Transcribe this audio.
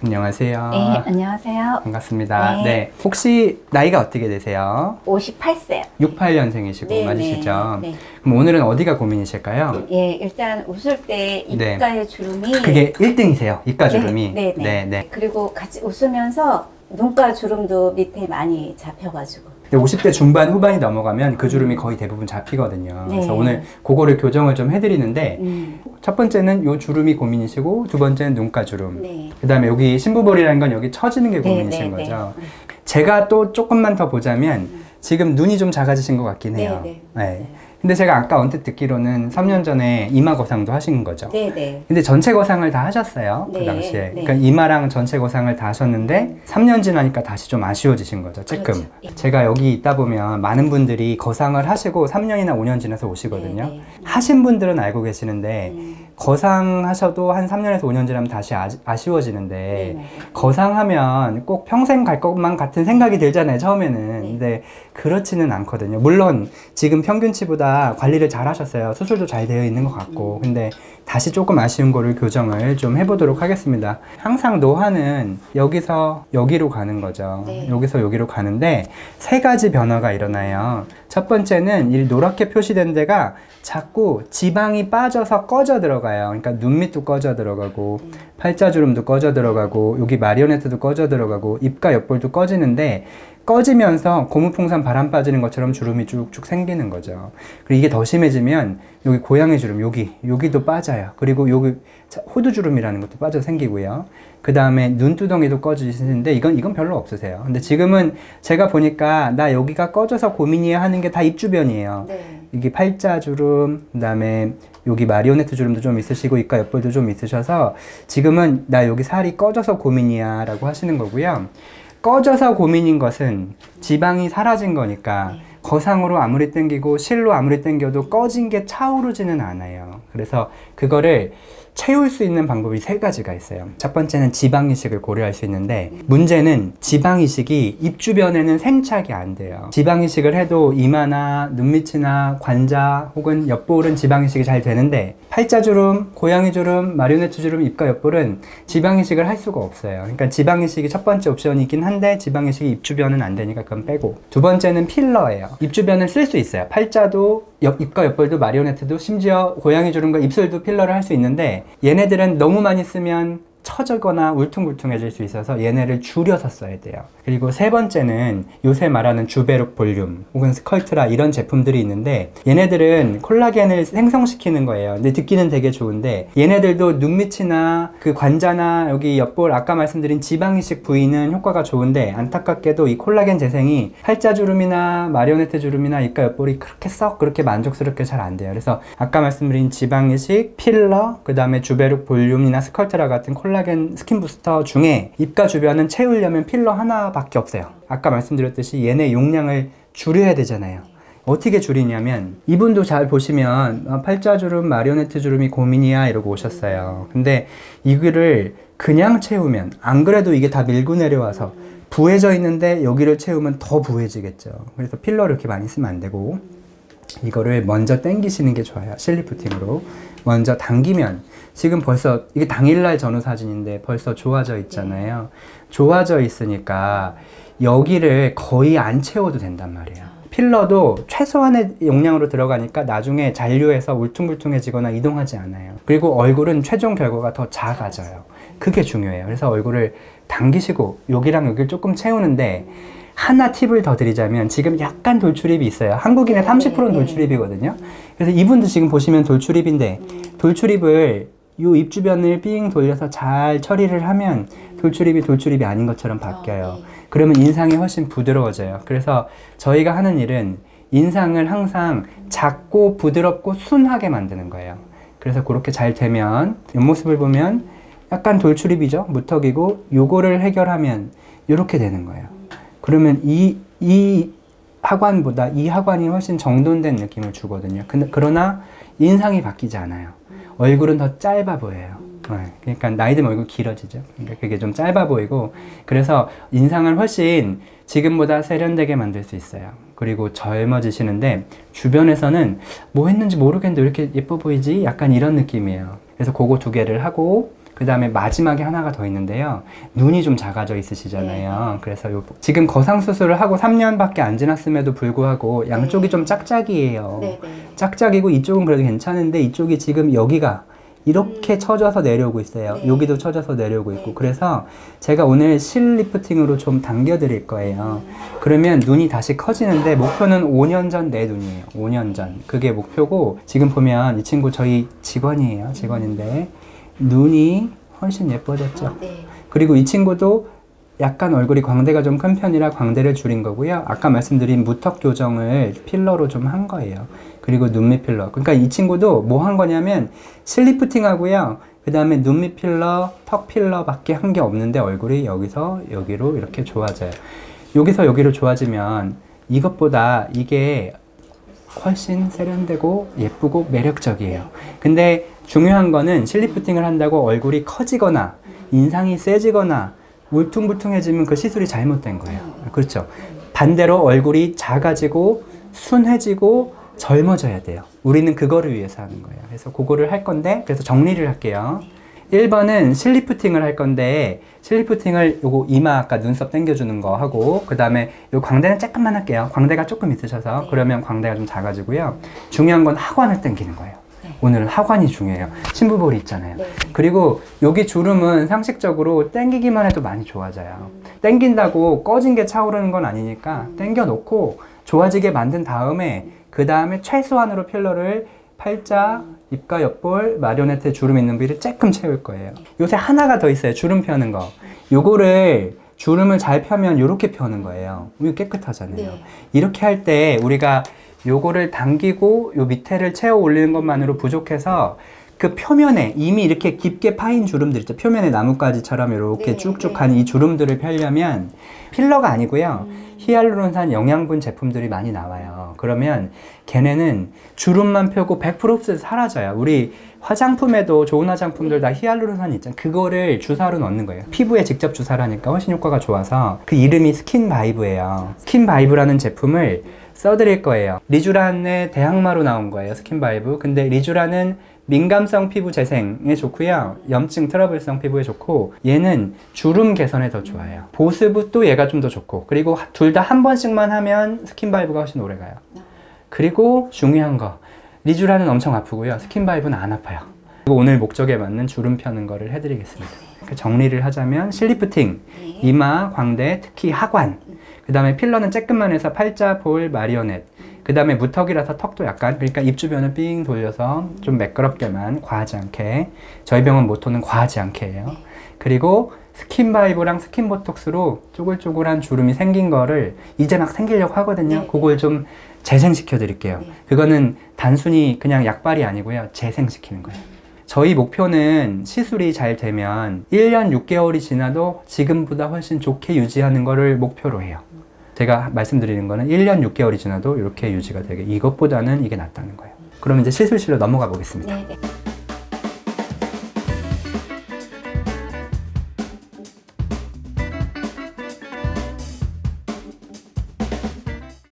안녕하세요. 네, 안녕하세요. 반갑습니다. 네. 네. 혹시 나이가 어떻게 되세요? 58세요. 68년생이시고 네, 맞으시죠? 네. 그럼 오늘은 어디가 고민이실까요? 예, 일단 웃을 때 입가에 주름이 그게 1등이세요. 입가 주름이. 네. 그리고 같이 웃으면서 눈가 주름도 밑에 많이 잡혀가지고. 50대 중반 후반이 넘어가면 그 주름이 거의 대부분 잡히거든요. 네. 그래서 오늘 그거를 교정을 좀 해드리는데 첫 번째는 요 주름이 고민이시고 두 번째는 눈가 주름. 네. 그 다음에 여기 신부볼이라는 건 여기 처지는 게 고민이신 거죠. 제가 또 조금만 더 보자면 지금 눈이 좀 작아지신 것 같긴 해요. 네. 근데 제가 아까 언뜻 듣기로는 3년 전에 이마 거상도 하신 거죠. 네네. 근데 전체 거상을 다 하셨어요. 그 당시에. 그러니까 이마랑 전체 거상을 다 하셨는데 3년 지나니까 다시 좀 아쉬워지신 거죠. 쬐끔. 그렇죠. 제가 여기 있다 보면 많은 분들이 거상을 하시고 3년이나 5년 지나서 오시거든요. 하신 분들은 알고 계시는데 거상하셔도 한 3년에서 5년 지나면 다시 아쉬워지는데 거상하면 꼭 평생 갈 것만 같은 생각이 들잖아요, 처음에는. 근데 그렇지는 않거든요. 물론 지금 평균치보다 관리를 잘 하셨어요. 수술도 잘 되어 있는 것 같고. 근데 다시 조금 아쉬운 거를 교정을 좀 해보도록 하겠습니다. 항상 노화는 여기서 여기로 가는 거죠. 여기서 여기로 가는데 세 가지 변화가 일어나요. 첫 번째는 이 노랗게 표시된 데가 자꾸 지방이 빠져서 꺼져 들어가요. 그러니까 눈 밑도 꺼져 들어가고 팔자주름도 꺼져 들어가고 여기 마리오네트도 꺼져 들어가고 입가 옆볼도 꺼지는데 꺼지면서 고무풍선 바람 빠지는 것처럼 주름이 쭉쭉 생기는 거죠. 그리고 이게 더 심해지면 여기 고양이 주름, 여기도 빠져요. 그리고 여기 호두 주름이라는 것도 빠져 생기고요. 그 다음에 눈두덩이도 꺼지시는데 이건 별로 없으세요. 근데 지금은 제가 보니까 나 여기가 꺼져서 고민이야 하는 게 다 입 주변이에요. 이게 팔자 주름, 그 다음에 여기 마리오네트 주름도 좀 있으시고 입가 옆볼도 좀 있으셔서 지금은 나 여기 살이 꺼져서 고민이야 라고 하시는 거고요. 꺼져서 고민인 것은 지방이 사라진 거니까 거상으로 아무리 당기고 실로 아무리 당겨도 꺼진 게 차오르지는 않아요. 그래서 그거를 채울 수 있는 방법이 세 가지가 있어요. 첫 번째는 지방 이식을 고려할 수 있는데 문제는 지방 이식이 입 주변에는 생착이 안 돼요. 지방 이식을 해도 이마나 눈밑이나 관자 혹은 옆볼은 지방 이식이 잘 되는데 팔자주름, 고양이주름, 마리오네트 주름, 입가 옆볼은 지방 이식을 할 수가 없어요. 그러니까 지방 이식이 첫 번째 옵션이긴 한데 지방 이식이 입 주변은 안 되니까 그건 빼고. 두 번째는 필러예요. 입 주변은 쓸 수 있어요. 팔자도 입가 옆볼도 마리오네트도 심지어 고양이 주름과 입술도 필러를 할 수 있는데 얘네들은 너무 많이 쓰면 처지거나 울퉁불퉁해질 수 있어서 얘네를 줄여서 써야 돼요. 그리고 세 번째는 요새 말하는 주베룩 볼륨 혹은 스컬트라 이런 제품들이 있는데 얘네들은 콜라겐을 생성시키는 거예요. 근데 듣기는 되게 좋은데 얘네들도 눈밑이나 그 관자나 여기 옆볼 아까 말씀드린 지방이식 부위는 효과가 좋은데 안타깝게도 이 콜라겐 재생이 팔자주름이나 마리오네트 주름이나 입가 옆볼이 그렇게 만족스럽게 잘 안 돼요. 그래서 아까 말씀드린 지방이식, 필러, 그 다음에 주베룩 볼륨이나 스컬트라 같은 콜라겐 스킨 부스터 중에 입가 주변은 채우려면 필러 하나밖에 없어요. 아까 말씀드렸듯이 얘네 용량을 줄여야 되잖아요. 어떻게 줄이냐면 이분도 잘 보시면 팔자주름, 마리오네트 주름이 고민이야 이러고 오셨어요. 근데 이거를 그냥 채우면 안 그래도 이게 다 밀고 내려와서 부해져 있는데 여기를 채우면 더 부해지겠죠. 그래서 필러를 이렇게 많이 쓰면 안 되고 이거를 먼저 당기시는 게 좋아요. 실리프팅으로 먼저 당기면 지금 벌써 이게 당일날 전후 사진인데 벌써 좋아져 있잖아요. 좋아져 있으니까 여기를 거의 안 채워도 된단 말이에요. 필러도 최소한의 용량으로 들어가니까 나중에 잔류해서 울퉁불퉁해지거나 이동하지 않아요. 그리고 얼굴은 최종 결과가 더 작아져요. 그게 중요해요. 그래서 얼굴을 당기시고 여기랑 여기를 조금 채우는데 하나 팁을 더 드리자면 지금 약간 돌출입이 있어요. 한국인의 30%는 돌출입이거든요. 그래서 이분도 지금 보시면 돌출입인데 돌출입을 요 입 주변을 삥 돌려서 잘 처리를 하면 돌출입이 아닌 것처럼 바뀌어요. 그러면 인상이 훨씬 부드러워져요. 그래서 저희가 하는 일은 인상을 항상 작고 부드럽고 순하게 만드는 거예요. 그래서 그렇게 잘 되면 옆모습을 보면 약간 돌출입이죠. 무턱이고 요거를 해결하면 이렇게 되는 거예요. 그러면 이 하관보다 이 하관이 훨씬 정돈된 느낌을 주거든요. 그러나 인상이 바뀌지 않아요. 얼굴은 더 짧아 보여요. 그러니까 나이 들면 얼굴 길어지죠. 그러니까 그게 좀 짧아 보이고 그래서 인상을 훨씬 지금보다 세련되게 만들 수 있어요. 그리고 젊어지시는데 주변에서는 뭐 했는지 모르겠는데 왜 이렇게 예뻐 보이지? 약간 이런 느낌이에요. 그래서 그거 2개를 하고 그 다음에 마지막에 하나가 더 있는데요. 눈이 좀 작아져 있으시잖아요. 그래서 지금 거상 수술을 하고 3년밖에 안 지났음에도 불구하고 양쪽이 좀 짝짝이에요. 짝짝이고 이쪽은 그래도 괜찮은데 이쪽이 지금 여기가 이렇게 처져서 내려오고 있어요. 여기도 처져서 내려오고 있고. 그래서 제가 오늘 실 리프팅으로 좀 당겨 드릴 거예요. 그러면 눈이 다시 커지는데 목표는 5년 전 내 눈이에요. 5년 전. 그게 목표고, 지금 보면 이 친구 저희 직원이에요. 직원인데 눈이 훨씬 예뻐졌죠. 그리고 이 친구도 약간 얼굴이 광대가 좀 큰 편이라 광대를 줄인 거고요. 아까 말씀드린 무턱 교정을 필러로 좀 한 거예요. 그리고 눈밑 필러. 그러니까 이 친구도 뭐 한 거냐면 실리프팅 하고요. 그 다음에 눈밑 필러, 턱 필러 밖에 한 게 없는데 얼굴이 여기서 여기로 이렇게 좋아져요. 여기서 여기로 좋아지면 이것보다 이게 훨씬 세련되고 예쁘고 매력적이에요. 근데 중요한 거는 실리프팅을 한다고 얼굴이 커지거나 인상이 세지거나 울퉁불퉁해지면 그 시술이 잘못된 거예요. 그렇죠. 반대로 얼굴이 작아지고 순해지고 젊어져야 돼요. 우리는 그거를 위해서 하는 거예요. 그래서 그거를 할 건데, 그래서 정리를 할게요. 1번은 실리프팅을 할 건데, 실리프팅을 요거 이마 아까 눈썹 당겨주는 거 하고, 그 다음에 요 광대는 조금만 할게요. 광대가 조금 있으셔서 그러면 광대가 좀 작아지고요. 중요한 건 하관을 당기는 거예요. 오늘은 하관이 중요해요. 심부볼이 있잖아요. 그리고 여기 주름은 상식적으로 당기기만 해도 많이 좋아져요. 당긴다고 꺼진 게 차오르는 건 아니니까 당겨 놓고 좋아지게 만든 다음에 그 다음에 최소한으로 필러를 팔자, 입가 옆볼, 마리오네트 주름 있는 부위를 조금 채울 거예요. 요새 하나가 더 있어요. 주름 펴는 거. 요거를 주름을 잘 펴면 이렇게 펴는 거예요. 이거 깨끗하잖아요. 이렇게 할 때 우리가 요거를 당기고 요 밑에를 채워 올리는 것만으로 부족해서 그 표면에 이미 이렇게 깊게 파인 주름들 있죠. 표면에 나뭇가지처럼 이렇게 쭉쭉한 이 주름들을 펴려면 필러가 아니고요. 히알루론산 영양분 제품들이 많이 나와요. 그러면 걔네는 주름만 펴고 100% 사라져요. 우리 화장품에도 좋은 화장품들 다 히알루론산 있잖아요. 그거를 주사로 넣는 거예요. 피부에 직접 주사를 하니까 훨씬 효과가 좋아서 그 이름이 스킨바이브예요. 스킨바이브라는 제품을 써드릴 거예요. 리쥬란의 대항마로 나온 거예요. 스킨바이브. 근데 리쥬란은 민감성 피부 재생에 좋고요. 염증 트러블성 피부에 좋고, 얘는 주름 개선에 더 좋아요. 보습도 얘가 좀 더 좋고, 그리고 둘 다 한 번씩만 하면 스킨바이브가 훨씬 오래 가요. 그리고 중요한 거, 리쥬란은 엄청 아프고요. 스킨바이브는 안 아파요. 그리고 오늘 목적에 맞는 주름 펴는 거를 해드리겠습니다. 정리를 하자면 실리프팅, 이마, 광대, 특히 하관, 그 다음에 필러는 쬐끔만 해서 팔자, 볼, 마리오넷, 그 다음에 무턱이라서 턱도 약간, 그러니까 입 주변을 삥 돌려서 좀 매끄럽게만, 과하지 않게. 저희 병원 모토는 과하지 않게 해요. 그리고 스킨바이브랑 스킨보톡스로 쪼글쪼글한 주름이 생긴 거를 이제 막 생기려고 하거든요. 그걸 좀 재생시켜 드릴게요. 그거는 단순히 그냥 약발이 아니고요. 재생시키는 거예요. 저희 목표는 시술이 잘 되면 1년 6개월이 지나도 지금보다 훨씬 좋게 유지하는 거를 목표로 해요. 제가 말씀드리는 거는 1년 6개월이 지나도 이렇게 유지가 되게, 이것보다는 이게 낫다는 거예요. 그럼 이제 시술실로 넘어가 보겠습니다.